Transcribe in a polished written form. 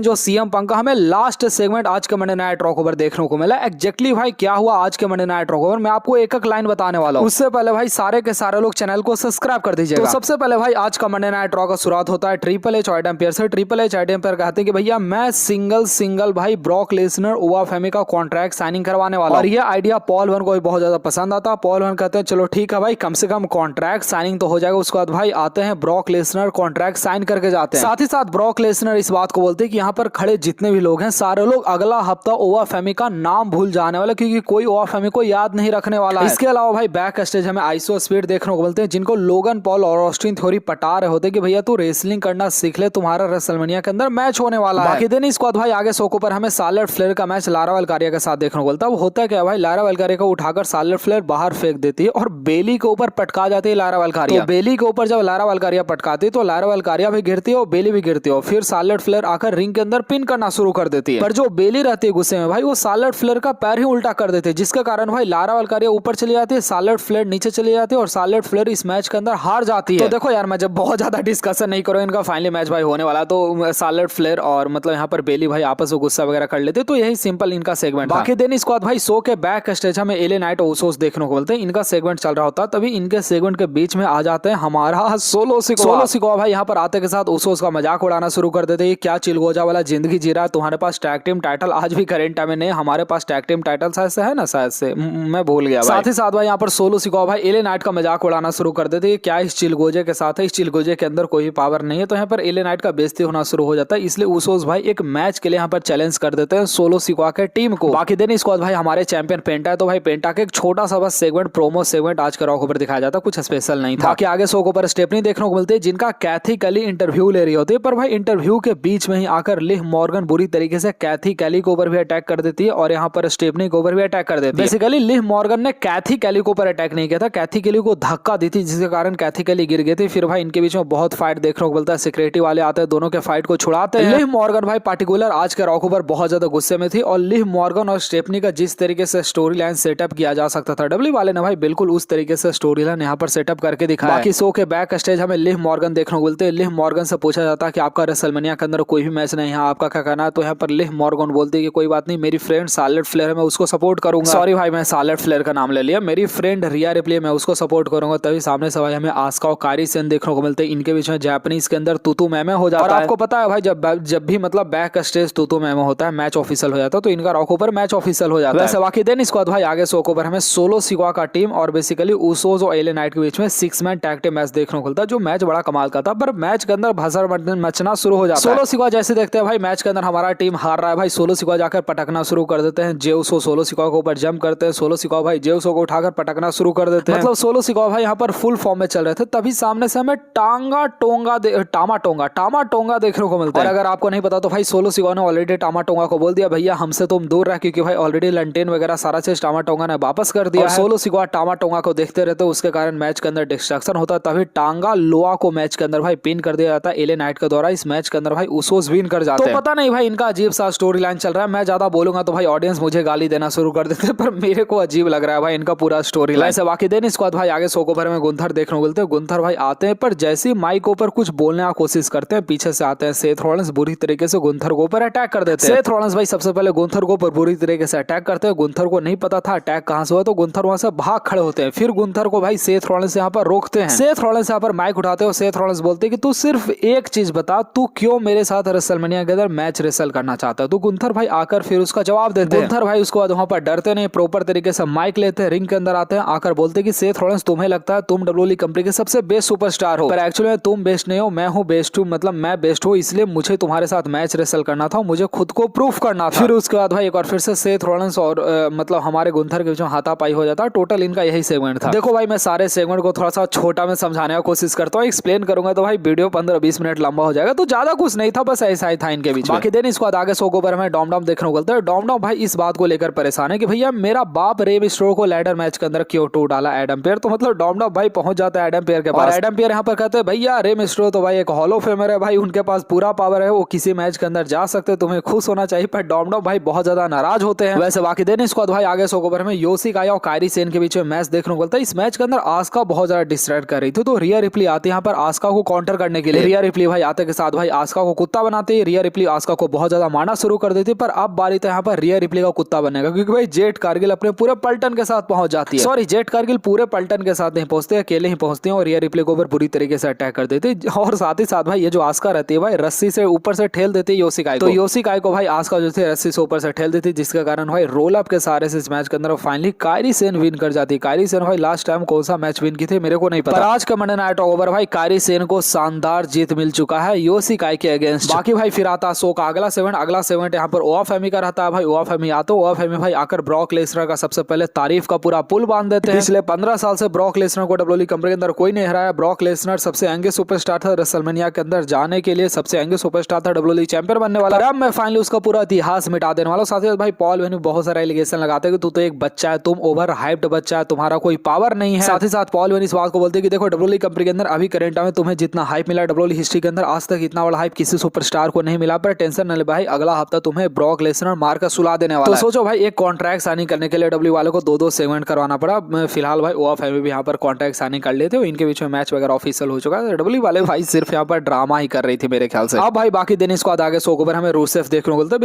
जो CM Punk का हमें लास्ट सेगमेंट आज के मंडे नाइट रॉ खबर देखने को मिला। एग्जैक्टली भाई क्या हुआ आज के मंडे नाइट रॉ खबर मैं आपको एक एक लाइन बताने वाला हूं। उससे पहले भाई सारे के सारे लोग चैनल को सब्सक्राइब कर दीजिएगा। तो सबसे पहले भाई आज का मंडे नाइट रॉ का शुरुआत होता है ट्रिपल एच एडम पेयर से। ट्रिपल एच एडम पेयर कहते हैं कि भैया मैं सिंगल भाई ब्रॉक लेसनर ओवा फेमी का कॉन्ट्रैक्ट साइनिंग करवाने वाला और ये आइडिया पॉल वन को भी बहुत ज्यादा पसंद आता है। पॉल वन कहते हैं चलो ठीक है भाई कम से कम कॉन्ट्रैक्ट साइनिंग तो हो जाएगा। उसके बाद भाई आते हैं ब्रॉक लेसनर कॉन्ट्रैक्ट साइन करके जाते हैं। साथ ही साथ ब्रॉक लेसनर इस बात को बोलते हैं कि यहाँ पर खड़े जितने भी लोग हैं सारे लोग अगला हफ्ता ओवा फेमी का नाम भूल जाने वाले, क्योंकि कोई ओवा फेमी को याद नहीं रखने वाला है। इसके अलावा भाई बैक स्टेज हमें आइसो स्पीड देखने को मिलते हैं, जिनको लोगन पॉल और ऑस्टिन थ्योरी पटा रहे होते कि भैया तू रेसलिंग करना सीख ले, तुम्हारा रेसलमेनिया के अंदर मैच होने वाला है। बाकी दिन इसके बाद भाई आगे शो पर हमें सार्लेट फ्लेयर का मैच लारा वेलकारिया के साथ देखने को मिलता है। वो होता है क्या भाई, लारा वेलकारिया को उठाकर सार्लेट फ्लेयर बाहर फेंक देती है और बेली के ऊपर पटका जाती है लारा वेलकारिया। तो बेली के ऊपर जब लारा वेलकारिया पटकाती है तो लारा वेलकारिया भी गिरती है और बेली भी गिरती है। फिर सार्लेट फ्लेयर आकर रिंग के अंदर पिन करना शुरू कर देती है, पर जो बेली रहती है गुस्से में भाई वो सार्लेट फ्लेयर का पैर ही उल्टा कर देते हैं, जिसके कारण भाई लारा वेलकारिया ऊपर चली जाती है, सार्लेट फ्लेयर नीचे चली जाती है और सार्लेट फ्लेयर इस मैच के अंदर हार जाती है। तो देखो यार मैं जब बहुत ज्यादा डिस्कशन नहीं करूँ, इनका फाइनली मैच भाई होने वाला तो सार्लेट फ्लेयर और मतलब यहाँ पर बेली भाई आपस में गुस्सा वगैरह कर लेते, तो यही सिंपल इनका सेगमेंट। बाकी दिन इसके बाद भाई शो के बैक स्टेज हमें एले नाइट ओसोस देखने को मिलते हैं। इनका सेगमेंट चल रहा होता है, तभी इनके सेगमेंट के बीच में आ जाते हैं हमारा सोलो सिकोआ भाई। यहाँ पर आते के साथ ओसोस का मजाक उड़ाना शुरू कर देते हैं, क्या चिलगोजा वाला जिंदगी जी रहा है, तुम्हारे पास टैग टीम टाइटल आज भी करेंट टाइम में नहीं, हमारे पास टैग टीम टाइटल शायद से है ना, शायद से मैं भूल गया। साथ ही साथ भाई यहाँ पर सोलो सिकोआ भाई एले नाइट का मजाक उड़ाना शुरू कर देते हैं, क्या इस चिलगोजे के साथ है, इस चिलगोजे के अंदर कोई पावर नहीं है। तो यहाँ पर एले नाइट का बेइज्जती होना शुरू हो जाता है, इसलिए ओसोस भाई एक मैच के लिए यहाँ पर चैलेंज कर देते हैं सोलो सिकोआ के टीम को। बाकी दिन इसके बाद भाई हमारे चैंपियन पेंटा है, तो भाई पेंटा के एक छोटा सा बस सेगमेंट प्रोमो सेगमेंट आज के रॉ को दिखाया जाता है, कुछ स्पेशल नहीं था। बाकी आगे शो को पर स्टेफनी देखने को मिलती है, जिनका कैथी कैली इंटरव्यू ले रही होती है, पर भाई इंटरव्यू के बीच में ही आकर लिव मॉर्गन बुरी तरीके से कैथी कैली के ऊपर भी अटैक कर देती है और यहाँ पर स्टेफनी के ऊपर भी अटैक कर देती है। बेसिकली लिव मॉर्गन ने कैथी कैली के ऊपर अटैक नहीं किया था, कैथी कैली को धक्का दी थी, जिसके कारण कैथी कैली गिर गई थी। फिर भाई इनके बीच में बहुत फाइट देखने को मिलता है, सिक्योरिटी वाले आते हैं, दोनों के फाइट को छुड़ाते हैं। लिव मॉर्गन भाई पार्टिकुलर आज के रॉ पर बहुत ज्यादा गुस्से में थी और लिव मॉर्गन और स्टेफनी का जिस तरीके से स्टोरी लाइन सेटअप किया जा सकता था, डब्ल्यू वाले ने भाई बिल्कुल उस तरीके से स्टोरी लाइन यहाँ पर सेटअप करके दिखाया। बाकी शो के बैक स्टेज हमें लिव मॉर्गन देखने को मिलते हैं। लिव मॉर्गन से पूछा जाता है कि आपका रेसलमेनिया के अंदर कोई भी मैच नहीं है, आपका क्या कहना है। तो यहाँ पर लिव मॉर्गन बोलती है कि कोई बात नहीं, मेरी फ्रेंड सार्लेट फ्लेयर है, मैं उसको सपोर्ट करूंगा। सॉरी भाई मैं सार्लेट फ्लेयर का नाम ले लिया, मेरी फ्रेंड रिया रिप्ले मैं उसको सपोर्ट करूंगा। तभी सामने से भाई हमें आस्का और कायरी सेन देखने को मिलते हैं, इनके बीच में जापानीज के अंदर तूतू मैमे हो जाता है। और आपको पता है भाई जब भी मतलब बैक स्टेज तूतू मैमे होता है, मैच ऑफिशियल हो जाता है, तो इनका रॉ पर मैच ऑफिशियल हो जाता है। वैसे बाकी दिन इसके बाद भाई आगे शो पर हमें सोलो सिकोआ का टीम और बेसिकली उसोस और एले नाइट के बीच में 6 मैन टैग टीम मैच देखने को मिलता है, जो मैच बड़ा कमाल का था, पर मैच के अंदर भसड़ मचना शुरू हो जाता है। सोलो सिकोआ जैसे देखते हैं भाई मैच के अंदर हमारा टीम हार रहा है, भाई सोलो सिकोआ जाकर पटकना शुरू कर देते हैं, जेउसो सोलो सिकोआ के ऊपर जंप करते हैं, सोलो सिकोआ भाई जेउसो को उठाकर पटकना शुरू कर देते हैं। मतलब सोलो सिकोआ भाई यहाँ पर फुल फॉर्म में चल रहे थे, तभी सामने से हमें टामा टोंगा देखने को मिलता है। और अगर आपको नहीं पता तो भाई सोलो सिकोआ ने ऑलरेडी टामा टोंगा को बोल दिया भैया हमसे तुम दूर रह, क्योंकि भाई ऑलरेडी लंटेन वगैरह सारा चीज टामा टोंगा ने वापस कर दिया। सोलो सिकोआ टामा टोंगा को देखते रहते, उसके कारण मैच के अंदर डिस्ट्रैक्शन होता है, तभी टांगा लोआ को मैच के अंदर भाई पिन कर दिया जाता है एले नाइट के द्वारा। इस मैच के अंदर भाई उसोस विन कर जाते हैं। तो पता नहीं भाई इनका अजीब सा स्टोरी लाइन चल रहा है, मैं ज्यादा बोलूंगा तो भाई ऑडियंस मुझे गाली देना शुरू कर देते हैं, पर मेरे को अजीब लग रहा है भाई इनका पूरा स्टोरी लाइन। ऐसे बाकी दिन इसके बाद भाई आगे शो पर में गुंथर देखने को मिलते हैं। गुंथर भाई आते हैं, पर जैसे ही माइक ऊपर कुछ बोलने की कोशिश करते हैं, पीछे से आते हैं सेथ रॉलिंस, बुरी तरीके से गुंथर को ऊपर अटैक कर देते हैं। सेथ रॉलिंस भाई सबसे पहले गुंथर को ऊपर बुरी तरीके से अटैक करते हैं। गुंथर को नहीं पता था अटैक कहां से हुआ, तो गुंथर वहां से भाग खड़े होते हैं। फिर गुंथर को भाई सेथ रॉलिंस यहाँ पर रोकते हैं। सेथ रॉलिंस यहाँ पर माइक उठाते हैं और सेथ रॉलिंस बोलते हैं कि तू सिर्फ एक चीज बता, तू क्यों मेरे साथ रेसलमेनिया के अंदर मैच रेसल करना चाहता है। तो गुंथर भाई आकर फिर उसका जवाब देते हैं। गुंथर भाई उसके बाद वहां पर डरते नहीं, प्रॉपर तरीके से माइक लेते हैं, रिंग के अंदर आते हैं, आकर बोलते हैं कि सेथ रॉलिंस तुम्हें लगता है तुम डब्ल्यूडब्ल्यूई कंपनी के सबसे बेस्ट सुपरस्टार हो, पर एक्चुअली में तुम बेस्ट नहीं हो, मैं हूँ बेस्ट हूँ, मतलब मैं बेस्ट हूँ, इसलिए मुझे तुम्हारे साथ मैच रेसल करना था, मुझे खुद को प्रूफ करना था। फिर उसके बाद भाई एक बार फिर से सेथ रॉलिंस और मतलब हमारे गुंथर के बीच में हाथापाई हो जाता है। टोटल इनका यही सेगमेंट था। देखो भाई मैं सारे सेगमेंट को थोड़ा सा छोटा में समझाने की कोशिश करता हूँ, एक्सप्लेन करूंगा तो भाई वीडियो 15-20 मिनट लंबा हो जाएगा, तो ज्यादा कुछ नहीं था, बस ऐसा ही था इनके बीच। बाकी दिन इसको आगे शो पर हमें डॉम देखने को मिलता है। डॉम भाई इस बात को लेकर परेशान है कि भैया मेरा बाप रे मिस्टेरियो को लैडर मैच के अंदर क्यों टू डाला एडम पेयर। तो मतलब डॉम भाई पहुंच जाता है एडम पेयर के पास। एडम पेयर यहाँ पर कहते हैं भैया रे मिस्टेरियो तो भाई एक हॉल ऑफ फेमर है भाई, उनके पास पूरा पावर है, वो किसी मैच के अंदर जा सकते, तुम्हें खुश होना चाहिए। पर डॉम भाई बहुत ज्यादा नाराज होते हैं। वैसे बाकी दिन इसको भाई आगे शो पर हमें योशिकाया और कायरी सेन के बीच में मैच देखने को मिलता है। इस मैच के अंदर आस्का बहुत ज्यादा डिस्ट्रैक्ट कर रही थी, तो रिया रिप्ली आती है यहाँ पर आस्का को काउंटर करने के लिए। रिया रिप्ली भाई आते के साथ भाई आस्का को कुत्ता बनाती है। रिया रिप्ली आस्का को बहुत ज्यादा मारना शुरू कर देती, पर अब बारी था यहाँ पर रिया रिप्ली का कुत्ता बनेगा, क्योंकि भाई जेट कारगिल अपने पूरे पलटन के साथ पहुंच जाती है। सॉरी, जेट कारगिल पूरे पलटन के साथ नहीं पहुंचते, अकेले ही पहुंचते हैं और रिया रिप्ली को ऊपर बुरी तरीके से अटैक कर देते। और साथ ही साथ भाई ये जो आस्का रहती है भाई रस्सी से ऊपर से ठेल देती है योशिकाई को। तो योशिकाई को भाई आस्का जो थी रस्सी से ऊपर से ठेल देती, जिसके कारण भाई रोल अप के सहारे से इस मैच के अंदर फाइनली कायरी सेन विन कर जाती। कायरी सेन भाई लास्ट टाइम कौन सा मैच विन की थी मेरे को नहीं पता, पर आज का मंडे नाइट ओवर भाई कायरी सेन को शानदार जीत मिल चुका है योशिकाई के अगेंस्ट। बाकी भाई फिर आता शो का अगला सेगमेंट यहाँ पर ओआ फेमी का रहता है। भाई ओआ फेमी आता है, ओआ फेमी भाई आकर ब्रॉक लेसनर का सबसे पहले तारीफ का पूरा पुल बांध देते हैं। पिछले 15 साल से ब्रॉक लेसनर को डब्ल्यूडब्ल्यूई कंपनी के अंदर कोई नहीं हराया। ब्रॉक लेसनर सबसे यंग सुपरस्टार था, रेसलमेनिया के अंदर जाने के लिए सबसे यंग सुपरस्टार था, डब्ल्यूडब्ल्यूई चैंपियन बनने वाला। अब मैं फाइनली उसका पूरा इतिहास मिटा देने वाला हूं। साथ ही भाई पॉल वेन्यू बहुत सारा एलिगेशन लगाते हैं कि तू तो एक बच्चा है, तुम ओवर हाइप्ड बच्चा है, तुम्हारा कोई पावर नहीं है। साथ ही साथ पॉल वेन्यू इस बात को बोलते हैं कि देखो डब्ल्यूडब्ल्यूई कंपनी के अंदर अभी करंट में तुम्हें जितना हाइप मिला डब्ल्यूडब्ल्यूई हिस्ट्री के अंदर आज तक इतना बड़ा हाइप किसी सुपरस्टार को नहीं मिला, पर टेंशन न ले भाई, अगला हफ्ता तुम्हें ब्रॉक लेसनर मार कर सुला देने वाला है। तो सोचो भाई एक कॉन्ट्रैक्ट साइनिंग करने के लिए डब्ल्यू वालों को 2-2 सेगमेंट करवाना पड़ा। फिलहाल भाई ओआ फेमी भी यहाँ पर कॉन्ट्रैक्ट साइनिंग कर लेते हो, इनके बीच में मैच वगैरह ऑफिशियल हो चुका है। डब्ल्यू वाले भाई सिर्फ यहाँ पर ड्रामा ही कर रही थी मेरे ख्याल से। अब भाई बाकी दिन इसको आगे शो को हमें रूसेफ देखने को मिलता है।